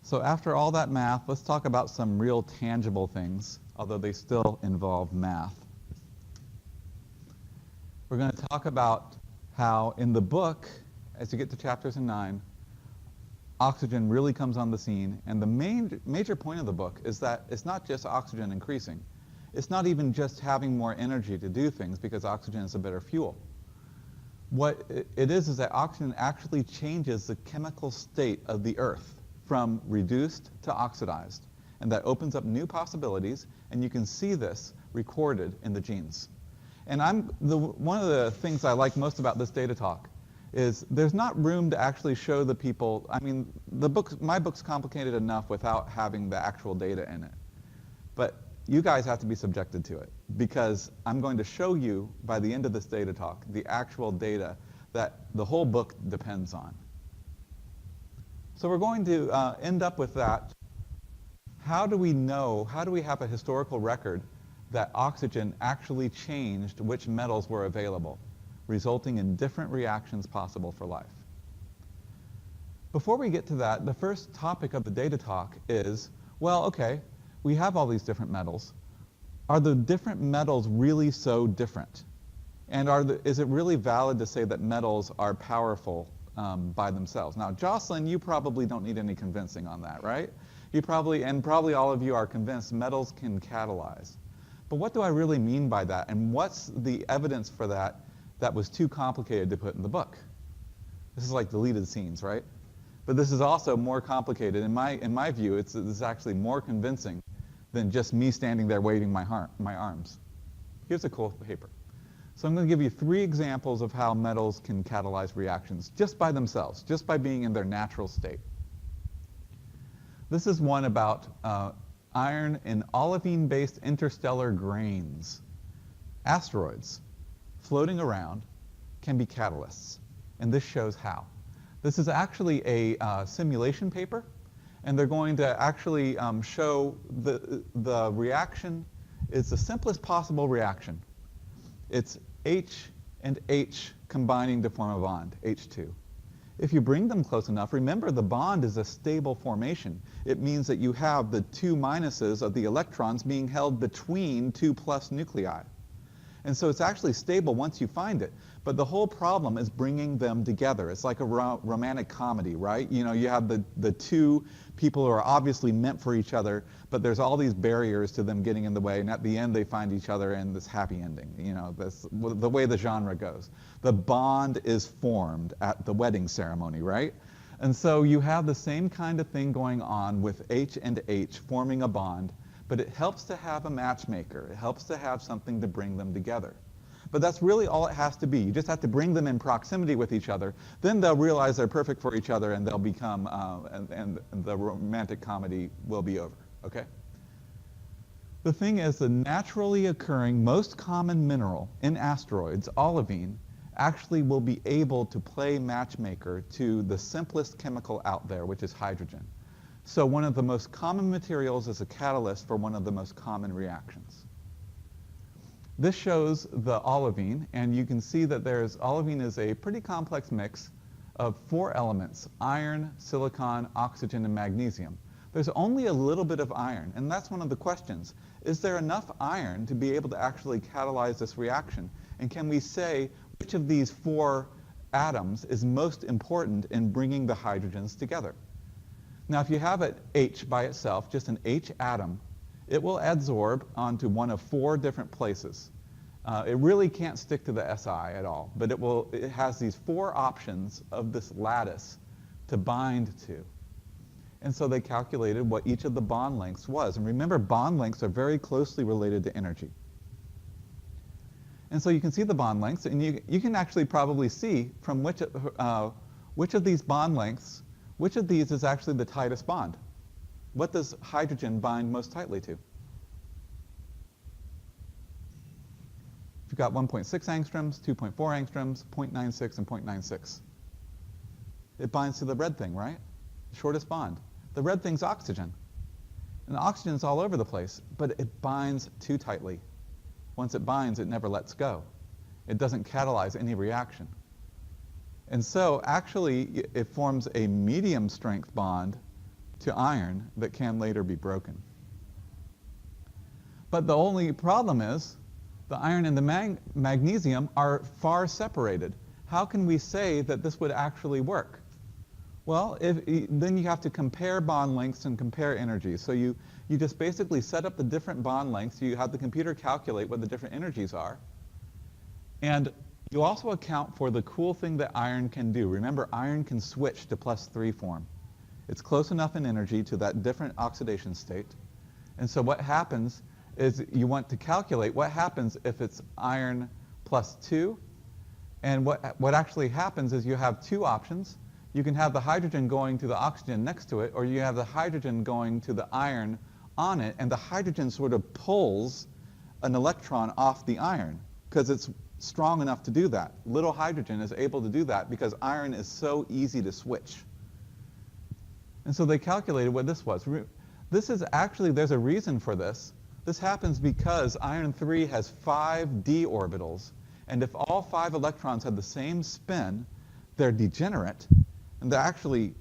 So after all that math, let's talk about some real tangible things, although they still involve math. We're going to talk about how in the book, as you get to chapters 9, oxygen really comes on the scene. And the major point of the book is that it's not just oxygen increasing. It's not even just having more energy to do things because oxygen is a better fuel. What it is that oxygen actually changes the chemical state of the Earth from reduced to oxidized. And that opens up new possibilities, and you can see this recorded in the genes. And one of the things I like most about this data talk is there's not room to actually show the people. I mean, my book's complicated enough without having the actual data in it. But you guys have to be subjected to it, because I'm going to show you, by the end of this data talk, the actual data that the whole book depends on. So we're going to end up with that. How do we have a historical record that oxygen actually changed which metals were available, resulting in different reactions possible for life? Before we get to that, the first topic of the data talk is, well, okay, we have all these different metals. Are the different metals really so different? And is it really valid to say that metals are powerful by themselves? Now, Jocelyn, you probably don't need any convincing on that, right? Probably all of you are convinced metals can catalyze. But what do I really mean by that? And what's the evidence for that was too complicated to put in the book? This is like deleted scenes, right? But this is also more complicated. In my view, this is actually more convincing than just me standing there waving my arms. Here's a cool paper. So I'm going to give you 3 examples of how metals can catalyze reactions just by themselves, just by being in their natural state. This is one about iron in olivine-based interstellar grains. Asteroids floating around can be catalysts, and this shows how. This is actually a simulation paper, and they're going to actually show the reaction is the simplest possible reaction. It's H and H combining to form a bond, H2. If you bring them close enough, remember the bond is a stable formation. It means that you have the 2 minuses of the electrons being held between 2 plus nuclei. And so it's actually stable once you find it. But the whole problem is bringing them together. It's like a romantic comedy, right? You know, you have the 2 people who are obviously meant for each other, but there's all these barriers to them getting in the way, and at the end they find each other in this happy ending, you know, the way the genre goes. The bond is formed at the wedding ceremony, right? And so you have the same kind of thing going on with H and H forming a bond, but it helps to have a matchmaker. It helps to have something to bring them together. But that's really all it has to be. You just have to bring them in proximity with each other. Then they'll realize they're perfect for each other, and they'll become, and the romantic comedy will be over, okay? The thing is, the naturally occurring, most common mineral in asteroids, olivine, actually will be able to play matchmaker to the simplest chemical out there, which is hydrogen. So one of the most common materials is a catalyst for one of the most common reactions. This shows the olivine, and you can see that olivine is a pretty complex mix of 4 elements: iron, silicon, oxygen, and magnesium. There's only a little bit of iron, and that's one of the questions. Is there enough iron to be able to actually catalyze this reaction? And can we say which of these 4 atoms is most important in bringing the hydrogens together? Now, if you have an H by itself, just an H atom, it will adsorb onto one of 4 different places. It really can't stick to the Si at all, but it has these 4 options of this lattice to bind to. And so they calculated what each of the bond lengths was. And remember, bond lengths are very closely related to energy. And so you can see the bond lengths, and you can actually probably see from which of these bond lengths, which of these is actually the tightest bond. What does hydrogen bind most tightly to? You've got 1.6 angstroms, 2.4 angstroms, 0.96, and 0.96. It binds to the red thing, right? The shortest bond. The red thing's oxygen. And oxygen's all over the place, but it binds too tightly. Once it binds, it never lets go. It doesn't catalyze any reaction. And so actually, it forms a medium strength bond to iron that can later be broken. But the only problem is the iron and the magnesium are far separated. How can we say that this would actually work? Well, then you have to compare bond lengths and compare energies. So you just basically set up the different bond lengths. You have the computer calculate what the different energies are. And you also account for the cool thing that iron can do. Remember, iron can switch to +3 form. It's close enough in energy to that different oxidation state. And so what happens is you want to calculate what happens if it's iron +2. And what actually happens is you have two options. You can have the hydrogen going to the oxygen next to it, or you have the hydrogen going to the iron on it, and the hydrogen sort of pulls an electron off the iron because it's strong enough to do that. Little hydrogen is able to do that because iron is so easy to switch. And so they calculated what this was. This is actually, there's a reason for this. This happens because iron 3 has 5 d orbitals, and if all 5 electrons have the same spin, they're degenerate, and they're actually,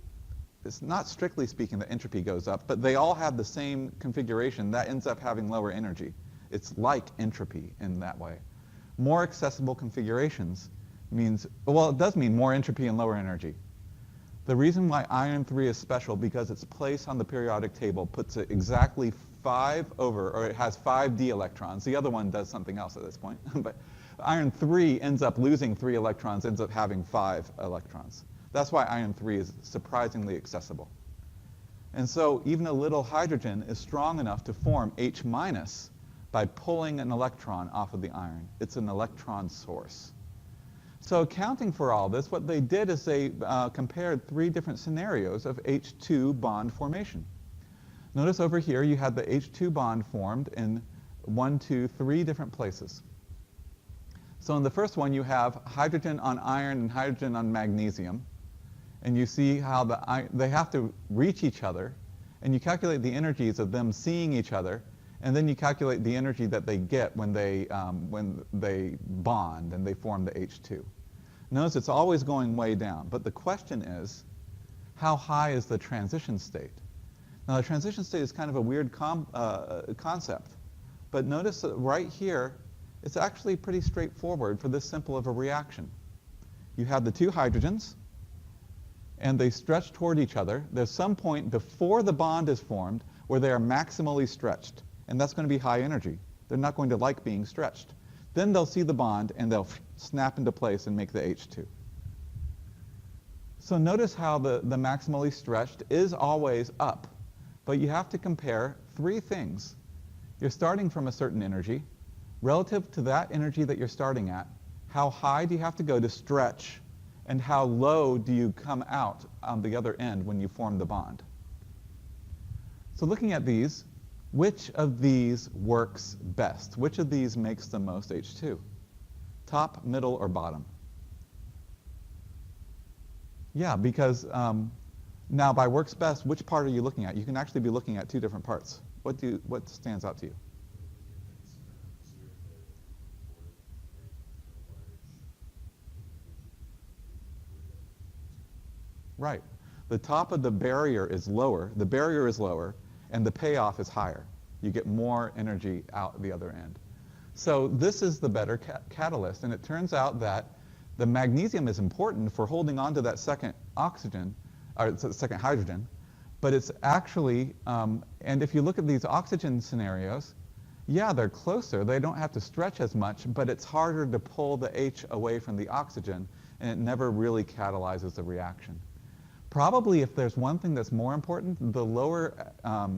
it's not strictly speaking that entropy goes up, but they all have the same configuration. That ends up having lower energy. It's like entropy in that way. More accessible configurations means, well, it does mean more entropy and lower energy. The reason why iron 3 is special because its place on the periodic table puts it exactly 5 over, or it has 5 d electrons. The other one does something else at this point. But iron 3 ends up losing 3 electrons, ends up having 5 electrons. That's why iron 3 is surprisingly accessible. And so even a little hydrogen is strong enough to form H- by pulling an electron off of the iron. It's an electron source. So accounting for all this, what they did is they compared 3 different scenarios of H2 bond formation. Notice over here you have the H2 bond formed in 1, 2, 3 different places. So in the first one you have hydrogen on iron and hydrogen on magnesium. And you see how they have to reach each other, and you calculate the energies of them seeing each other, and then you calculate the energy that they get when they bond and they form the H2. Notice it's always going way down, but the question is, how high is the transition state? Now the transition state is kind of a weird concept, but notice that right here, it's actually pretty straightforward for this simple of a reaction. You have the 2 hydrogens, and they stretch toward each other. There's some point before the bond is formed where they are maximally stretched, and that's going to be high energy. They're not going to like being stretched. Then they'll see the bond, and they'll snap into place and make the H2. So notice how the maximally stretched is always up, but you have to compare 3 things. You're starting from a certain energy. Relative to that energy that you're starting at, how high do you have to go to stretch, and how low do you come out on the other end when you form the bond? So looking at these, which of these works best? Which of these makes the most H2? Top, middle, or bottom? Yeah, because now by works best, which part are you looking at? You can actually be looking at 2 different parts. What stands out to you? Right. The top of the barrier is lower, the barrier is lower, and the payoff is higher. You get more energy out the other end. So this is the better catalyst, and it turns out that the magnesium is important for holding on to that second oxygen, or second hydrogen, but it's actually, and if you look at these oxygen scenarios, yeah, they're closer, they don't have to stretch as much, but it's harder to pull the H away from the oxygen, and it never really catalyzes the reaction. Probably if there's one thing that's more important, the lower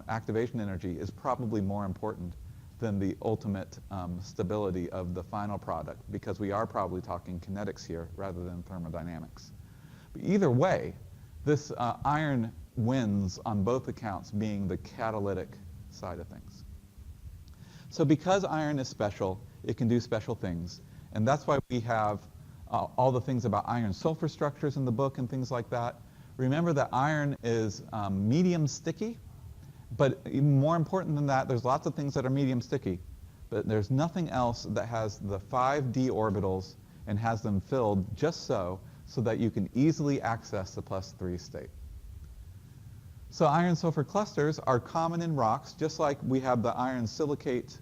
activation energy is probably more important than the ultimate stability of the final product, because we are probably talking kinetics here rather than thermodynamics. But either way, this iron wins on both accounts, being the catalytic side of things. So because iron is special, it can do special things, and that's why we have all the things about iron sulfur structures in the book and things like that. Remember that iron is medium sticky, but even more important than that, there's lots of things that are medium sticky, but there's nothing else that has the 5 d orbitals and has them filled just so that you can easily access the +3 state. So iron-sulfur clusters are common in rocks, just like we have the iron silicate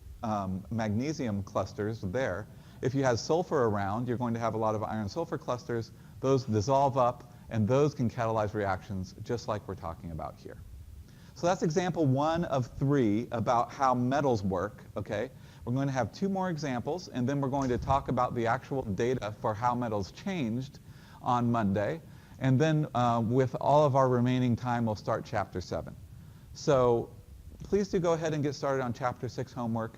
magnesium clusters there. If you have sulfur around, you're going to have a lot of iron-sulfur clusters. Those dissolve up, and those can catalyze reactions just like we're talking about here. So that's example 1 of 3 about how metals work, okay? We're going to have 2 more examples, and then we're going to talk about the actual data for how metals changed on Monday. And then with all of our remaining time, we'll start Chapter 7. So please do go ahead and get started on Chapter 6 homework.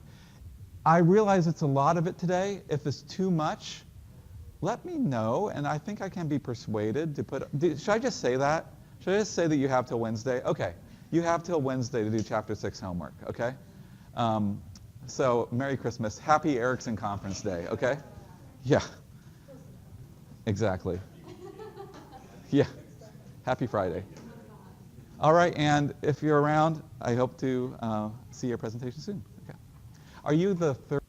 I realize it's a lot of it today. If it's too much, let me know, and I think I can be persuaded to put... Should I just say that? Should I just say that you have till Wednesday? Okay. You have till Wednesday to do Chapter 6 homework, okay? So Merry Christmas. Happy Erickson Conference Day, okay? Yeah. Exactly. Yeah. Happy Friday. All right, and if you're around, I hope to see your presentation soon. Okay. Are you the third?